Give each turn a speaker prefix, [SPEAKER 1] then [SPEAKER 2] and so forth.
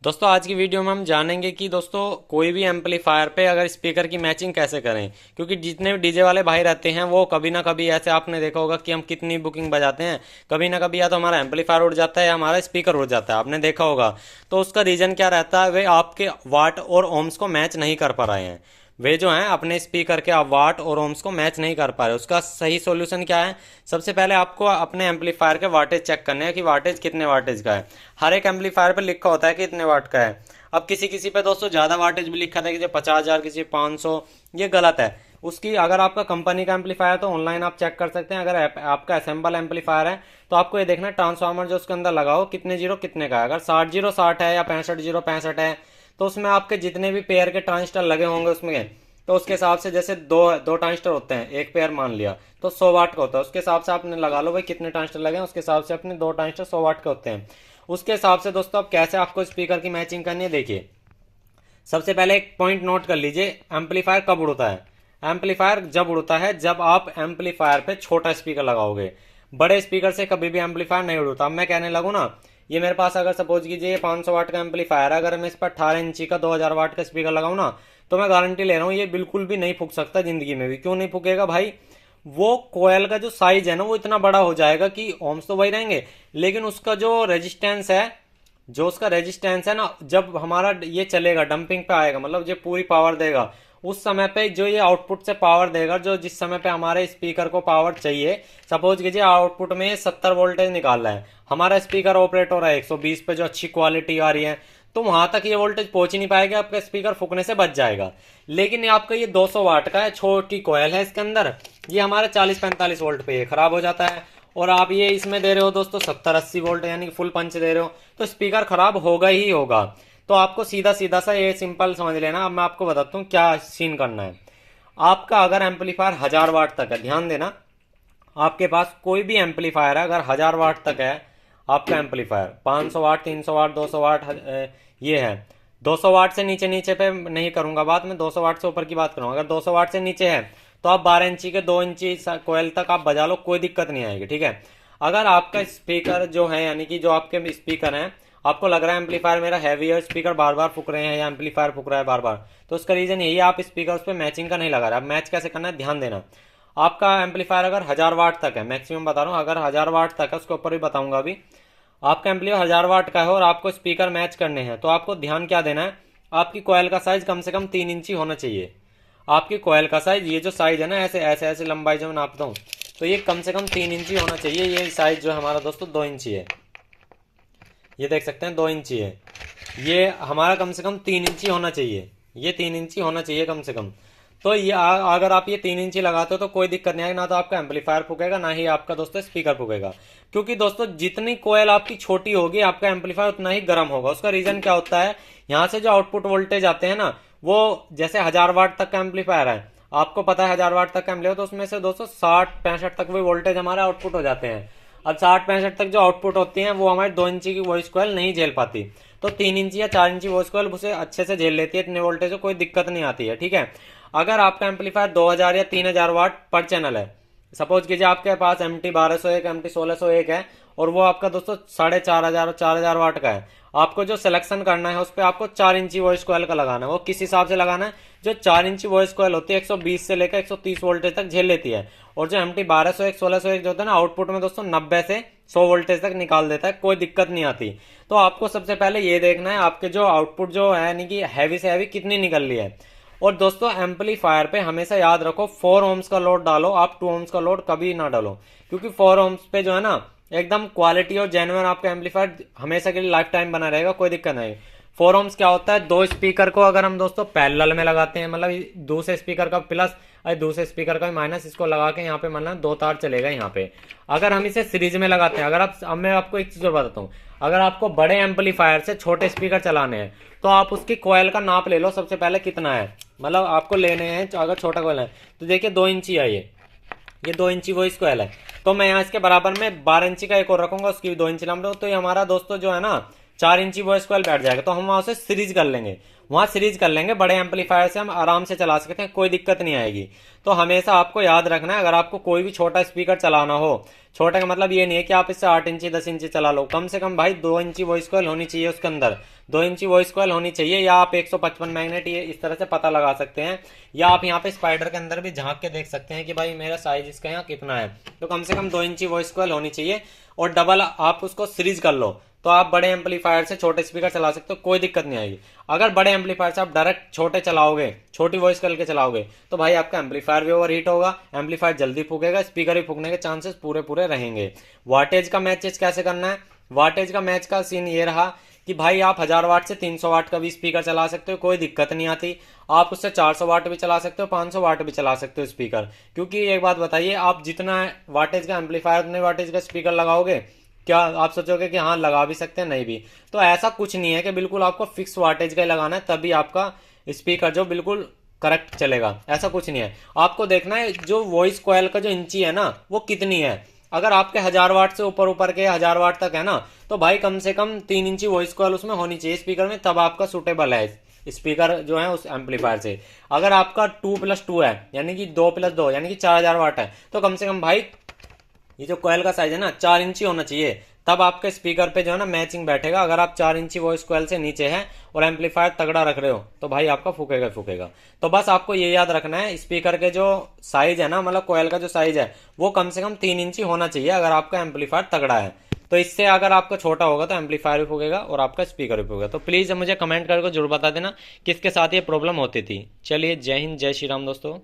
[SPEAKER 1] दोस्तों आज की वीडियो में हम जानेंगे कि दोस्तों कोई भी एम्पलीफायर पे अगर स्पीकर की मैचिंग कैसे करें। क्योंकि जितने भी डीजे वाले भाई रहते हैं वो कभी ना कभी ऐसे आपने देखा होगा कि हम कितनी बुकिंग बजाते हैं, कभी ना कभी या तो हमारा एम्पलीफायर उड़ जाता है या हमारा स्पीकर उड़ जाता है, आपने देखा होगा। तो उसका रीज़न क्या रहता है, वे आपके वाट और ओम्स को मैच नहीं कर पा रहे हैं। वे जो हैं अपने स्पीकर के वाट और ओम्स को मैच नहीं कर पा रहे। उसका सही सॉल्यूशन क्या है? सबसे पहले आपको अपने एम्पलीफायर के वाटेज चेक करने हैं कि वाटेज कितने वाटेज का है। हर एक एम्पलीफायर पे लिखा होता है कि इतने वाट का है। अब किसी किसी पे दोस्तों ज़्यादा वाटेज भी लिखा था कि 50,000, किसी 500, ये गलत है। उसकी अगर आपका कंपनी का एम्पलीफायर है तो ऑनलाइन आप चेक कर सकते हैं। अगर आपका असेंबल एम्पलीफायर है तो आपको ये देखना ट्रांसफार्मर जो उसके अंदर लगाओ कितने जीरो कितने का है। अगर 60 जीरो 60 है या 65 जीरो 65 है तो उसमें आपके जितने भी पेयर के ट्रांजिस्टर लगे होंगे उसमें, तो उसके हिसाब से जैसे दो दो ट्रांजिस्टर होते हैं, एक पेयर मान लिया तो 100 वाट का होता है। उसके हिसाब से आपने लगा लो भाई कितने ट्रांजिस्टर लगे हैं, उसके हिसाब से अपने दो ट्रांजिस्टर 100 वाट के होते हैं। उसके हिसाब से दोस्तों अब कैसे आपको स्पीकर की मैचिंग करनी है, देखिए। सबसे पहले एक पॉइंट नोट कर लीजिए, एम्पलीफायर कब उड़ता है। एम्पलीफायर जब उड़ता है जब आप एम्पलीफायर पे छोटा स्पीकर लगाओगे। बड़े स्पीकर से कभी भी एम्पलीफायर नहीं उड़ता। अब मैं कहने लगूँ ना, ये मेरे पास अगर सपोज कीजिए ये 500 वाट का एम्पलीफायर है, अगर मैं इस पर 18 इंची का 2000 वाट का स्पीकर लगाऊं ना, तो मैं गारंटी ले रहा हूँ ये बिल्कुल भी नहीं फूक सकता जिंदगी में भी। क्यों नहीं फूकेगा भाई? वो कोयल का जो साइज है ना वो इतना बड़ा हो जाएगा कि ओम्स तो वही रहेंगे, लेकिन उसका जो रेजिस्टेंस है, ना, जब हमारा ये चलेगा डंपिंग पे आएगा, मतलब जो पूरी पावर देगा उस समय पे, जो ये आउटपुट से पावर देगा, जो जिस समय पे हमारे स्पीकर को पावर चाहिए, सपोज कीजिए आउटपुट में 70 वोल्टेज निकाल रहा है, हमारा स्पीकर ऑपरेट हो रहा है 120 पे जो अच्छी क्वालिटी आ रही है, तो वहां तक ये वोल्टेज पहुंच ही नहीं पाएगा, आपका स्पीकर फूकने से बच जाएगा। लेकिन ये आपका ये 200 वाट का है, छोटी कोयल है इसके अंदर, ये हमारे 40-45 वोल्ट पे ये खराब हो जाता है। और आप ये इसमें दे रहे हो दोस्तों 70-80 वोल्ट, यानी कि फुल पंच दे रहे हो, तो स्पीकर खराब होगा ही होगा। तो आपको सीधा सीधा सा ये सिंपल समझ लेना। अब मैं आपको बताता हूँ क्या सीन करना है। आपका अगर एम्पलीफायर 1000 वाट तक है, ध्यान देना, आपके पास कोई भी एम्पलीफायर है अगर 1000 वाट तक है, आपका एम्पलीफायर 500 वाट 300 वाट 200 वाट ये है। 200 वाट से नीचे नीचे पे नहीं करूंगा बात, मैं 200 वाट से ऊपर की बात करूंगा। अगर 200 वाट से नीचे है तो आप 12 इंची के 2 इंची कोयल तक आप बजा लो, कोई दिक्कत नहीं आएगी, ठीक है। अगर आपका स्पीकर जो है, यानी कि जो आपके स्पीकर हैं, आपको लग रहा है एम्पलीफायर मेरा हैवी है, स्पीकर बार बार फूक रहे हैं या एम्पलीफायर फूक रहा है बार बार, तो उसका रीजन यही है आप स्पीकर उस पर मैचिंग का नहीं लगा रहा है। अब मैच कैसे करना है ध्यान देना। आपका एम्पलीफायर अगर 1000 वाट तक है, मैक्सिमम बता रहा हूँ, अगर 1000 वाट तक है, उसके ऊपर भी बताऊंगा अभी। आपका एम्पलीफायर 1000 वाट का है और आपको स्पीकर मैच करने हैं, तो आपको ध्यान क्या देना है, आपकी कोयल का साइज कम से कम 3 इंची होना चाहिए। आपकी कोयल का साइज, ये जो साइज है ना, ऐसे ऐसे ऐसे लंबाई जो मैं नापता हूँ, तो ये कम से कम 3 इंची होना चाहिए। ये साइज जो है हमारा दोस्तों 2 इंची है, ये देख सकते हैं 2 इंची है। ये हमारा कम से कम 3 इंची होना चाहिए, ये 3 इंची होना चाहिए कम से कम। तो ये अगर आप ये 3 इंची लगाते हो तो कोई दिक्कत नहीं आएगी, ना तो आपका एम्पलीफायर फूकेगा ना ही आपका दोस्तों स्पीकर फूकेगा। क्योंकि दोस्तों जितनी कोयल आपकी छोटी होगी आपका एम्पलीफायर उतना ही गर्म होगा। उसका रीजन क्या होता है, यहाँ से जो आउटपुट वोल्टेज आते हैं ना, वो जैसे 1000 वाट तक का एम्पलीफायर है, आपको पता है 1000 वाट तक का एम्पलीफायर, तो उसमें से दोस्तों 60-65 तक वो वोल्टेज हमारे आउटपुट हो जाते हैं। अब 60-65 तक जो आउटपुट होती हैं वो हमारे 2 इंची की वॉइस कॉइल नहीं झेल पाती, तो 3 इंची या 4 इंची वॉइस कॉइल उसे अच्छे से झेल लेती है, इतने वोल्टेज को कोई दिक्कत नहीं आती है, ठीक है। अगर आपका एम्पलीफायर 2000 या 3000 वाट पर चैनल है, सपोज कीजिए आपके पास MT 1201 MT 1601 है, और वो आपका दोस्तों 4500 और 4000 वाट का है, आपको जो सिलेक्शन करना है उस पर आपको 4 इंची वॉइस कॉइल का लगाना है। वो किस हिसाब से लगाना है, जो 4 इंची वॉइस कॉइल होती है 120 से लेकर 130 वोल्टेज तक झेल लेती है, और जो MT 1201 1601 जो होता है ना, आउटपुट में दोस्तों 90 से 100 वोल्टेज तक निकाल देता है, कोई दिक्कत नहीं आती। तो आपको सबसे पहले ये देखना है आपके जो आउटपुट जो है, यानी कि हैवी से हैवी कितनी निकल रही है। और दोस्तों एम्पलीफायर पे हमेशा याद रखो 4 ओम्स का लोड डालो, आप 2 ओम्स का लोड कभी ना डालो। क्योंकि 4 ओम्स पे जो है ना, एकदम क्वालिटी और जेन्युइन आपका एम्पलीफायर हमेशा के लिए लाइफ टाइम बना रहेगा, कोई दिक्कत नहीं। 4 ओम्स क्या होता है, दो स्पीकर को अगर हम दोस्तों पैरेलल में लगाते हैं, मतलब दूसरे स्पीकर का प्लस और दूसरे स्पीकर का माइनस, इसको लगा के यहाँ पे मतलब 2 तार चलेगा यहाँ पे। अगर हम इसे सीरीज में लगाते हैं, अगर आप, अब मैं आपको एक चीज और बताता हूँ, अगर आपको बड़े एम्पलीफायर से छोटे स्पीकर चलाने हैं तो आप उसकी कोयल का नाप ले लो सबसे पहले कितना है, मतलब आपको लेने हैं। अगर छोटा कोयल है तो देखिए 2 इंची है, ये 2 इंची वो इसको है, तो मैं यहाँ इसके बराबर में 12 इंची का एक और रखूंगा, उसकी भी 2 इंची लंबा, तो ये हमारा दोस्तों जो है ना 4 इंची वॉइस कॉइल बैठ जाएगा, तो हम वहां से सीरीज कर लेंगे, वहां सीरीज कर लेंगे। बड़े एम्पलीफायर से हम आराम से चला सकते हैं, कोई दिक्कत नहीं आएगी। तो हमेशा आपको याद रखना है, अगर आपको कोई भी छोटा स्पीकर चलाना हो, छोटे का मतलब ये नहीं है कि आप इससे 8 इंची 10 इंची चला लो, कम से कम भाई 2 इंची वॉइस कॉइल होनी चाहिए उसके अंदर, 2 इंची वॉइस कॉइल होनी चाहिए। या आप 155 मैग्नेट ये इस तरह से पता लगा सकते हैं, या आप यहाँ पे स्पाइडर के अंदर भी झांक के देख सकते हैं कि भाई मेरा साइज इसका यहाँ कितना है। तो कम से कम 2 इंची वॉइस कॉइल होनी चाहिए, और डबल आप उसको सीरीज कर लो, तो आप बड़े एम्पलीफायर से छोटे स्पीकर चला सकते हो, कोई दिक्कत नहीं आएगी। अगर बड़े एम्पलीफायर से आप डायरेक्ट छोटे चलाओगे, छोटी वॉइस करके चलाओगे, तो भाई आपका एम्पलीफायर भी ओवर हीट होगा, एम्पलीफायर जल्दी फूकेगा, स्पीकर भी फूकने के चांसेस पूरे पूरे रहेंगे। वाटेज का मैचेज कैसे करना है? वाटेज का मैच का सीन ये रहा कि भाई आप 1000 वाट से 300 वाट का भी स्पीकर चला सकते हो, कोई दिक्कत नहीं आती। आप उससे 400 वाट भी चला सकते हो, 500 वाट भी चला सकते हो स्पीकर। क्योंकि एक बात बताइए, आप जितना वाटेज का एम्पलीफायर उतने वाटेज का स्पीकर लगाओगे, क्या आप सोचोगे कि हाँ लगा भी सकते हैं? नहीं भी। तो ऐसा कुछ नहीं है कि बिल्कुल आपको फिक्स वाटेज का ही लगाना है तभी आपका स्पीकर जो बिल्कुल करेक्ट चलेगा, ऐसा कुछ नहीं है। आपको देखना है जो वॉइस कॉइल का जो इंची है ना, वो कितनी है। अगर आपके 1000 वाट से ऊपर ऊपर के 1000 वाट तक है ना, तो भाई कम से कम 3 इंची वॉइस कॉइल उसमें होनी चाहिए स्पीकर में, तब आपका सुटेबल है स्पीकर जो है उस एम्पलीफायर से। अगर आपका 2+2 है, यानी कि 2+2 यानी कि 4000 वाट है, तो कम से कम भाई ये जो कॉइल का साइज है ना 4 इंची होना चाहिए, तब आपके स्पीकर पे जो है ना मैचिंग बैठेगा। अगर आप 4 इंची वॉइस कॉइल से नीचे है और एम्पलीफायर तगड़ा रख रहे हो, तो भाई आपका फूकेगा फूकेगा। तो बस आपको ये याद रखना है, स्पीकर के जो साइज है ना, मतलब कॉइल का जो साइज है, वो कम से कम 3 इंची होना चाहिए अगर आपका एम्पलीफायर तगड़ा है। तो इससे अगर आपका छोटा होगा तो एम्पलीफायर भी फूकेगा और आपका स्पीकर भी फूकेगा। तो प्लीज़ मुझे कमेंट करके जरूर बता देना किसके साथ ये प्रॉब्लम होती थी। चलिए, जय हिंद, जय श्री राम दोस्तों।